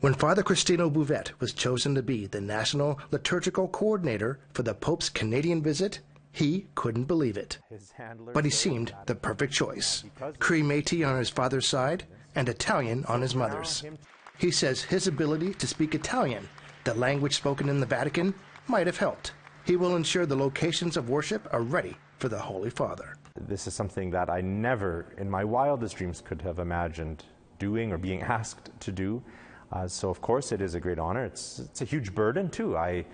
When Father Cristino Bouvette was chosen to be the National Liturgical Coordinator for the Pope's Canadian visit, he couldn't believe it. But he seemed the perfect choice. Cree-Métis on his father's side and Italian on his mother's. He says his ability to speak Italian, the language spoken in the Vatican, might have helped. He will ensure the locations of worship are ready for the Holy Father. This is something that I never, in my wildest dreams, could have imagined doing or being asked to do. So of course it is a great honor. It's a huge burden too. I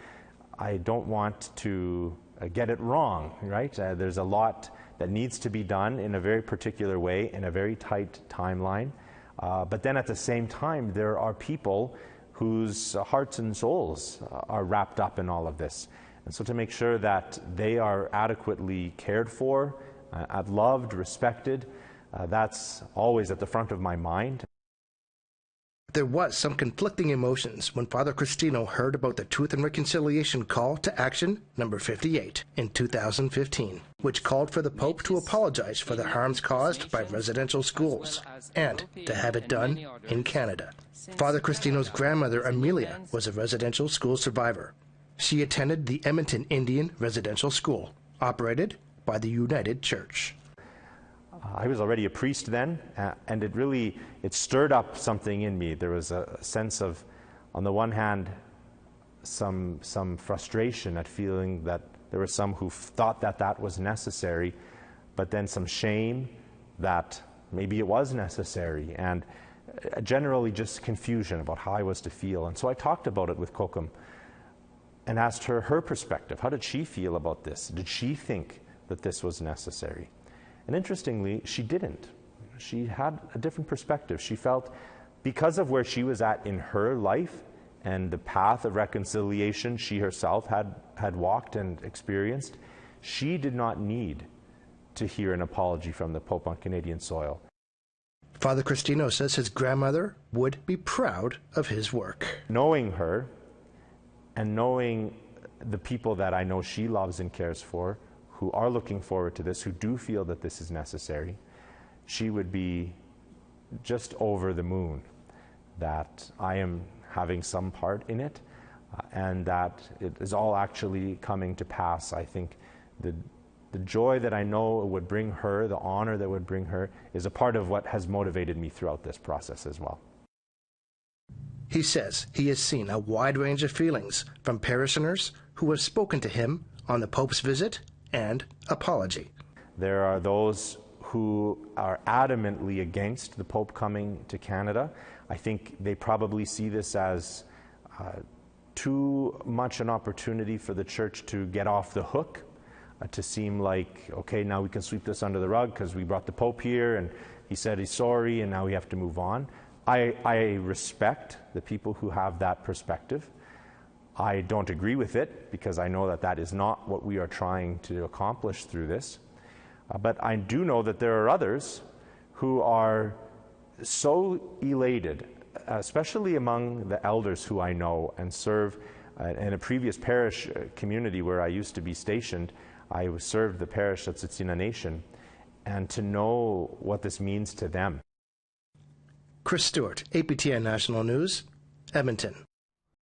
don't want to get it wrong, right? There's a lot that needs to be done in a very particular way, in a very tight timeline. But then at the same time, there are people whose hearts and souls are wrapped up in all of this. And so to make sure that they are adequately cared for, loved, respected, that's always at the front of my mind. There was some conflicting emotions when Father Cristino heard about the Truth and Reconciliation Call to Action number 58 in 2015, which called for the Pope to apologize for the harms caused by residential schools and to have it done in Canada. Father Cristino's grandmother, Amelia, was a residential school survivor. She attended the Edmonton Indian Residential School, operated by the United Church. I was already a priest then, and it stirred up something in me. There was a sense of, on the one hand, some frustration at feeling that there were some who thought that that was necessary, but then some shame that maybe it was necessary, and generally just confusion about how I was to feel. And so I talked about it with Kokum and asked her perspective. How did she feel about this? Did she think that this was necessary? And interestingly, she didn't. She had a different perspective. She felt, because of where she was at in her life and the path of reconciliation she herself had walked and experienced, she did not need to hear an apology from the Pope on Canadian soil. Father Cristino says his grandmother would be proud of his work. Knowing her and knowing the people that I know she loves and cares for, who are looking forward to this, who do feel that this is necessary, she would be just over the moon that I am having some part in it, and that it is all actually coming to pass. I think the joy that I know it would bring her, the honor that would bring her, is a part of what has motivated me throughout this process as well. He says he has seen a wide range of feelings from parishioners who have spoken to him on the Pope's visit and apology. There are those who are adamantly against the Pope coming to Canada. I think they probably see this as too much an opportunity for the Church to get off the hook, to seem like, okay, now we can sweep this under the rug because we brought the Pope here and he said he's sorry and now we have to move on. I respect the people who have that perspective. I don't agree with it because I know that that is not what we are trying to accomplish through this. But I do know that there are others who are so elated, especially among the elders who I know and serve in a previous parish community where I used to be stationed. I served the parish at APTN Nation, and to know what this means to them. Chris Stewart, APTN National News, Edmonton.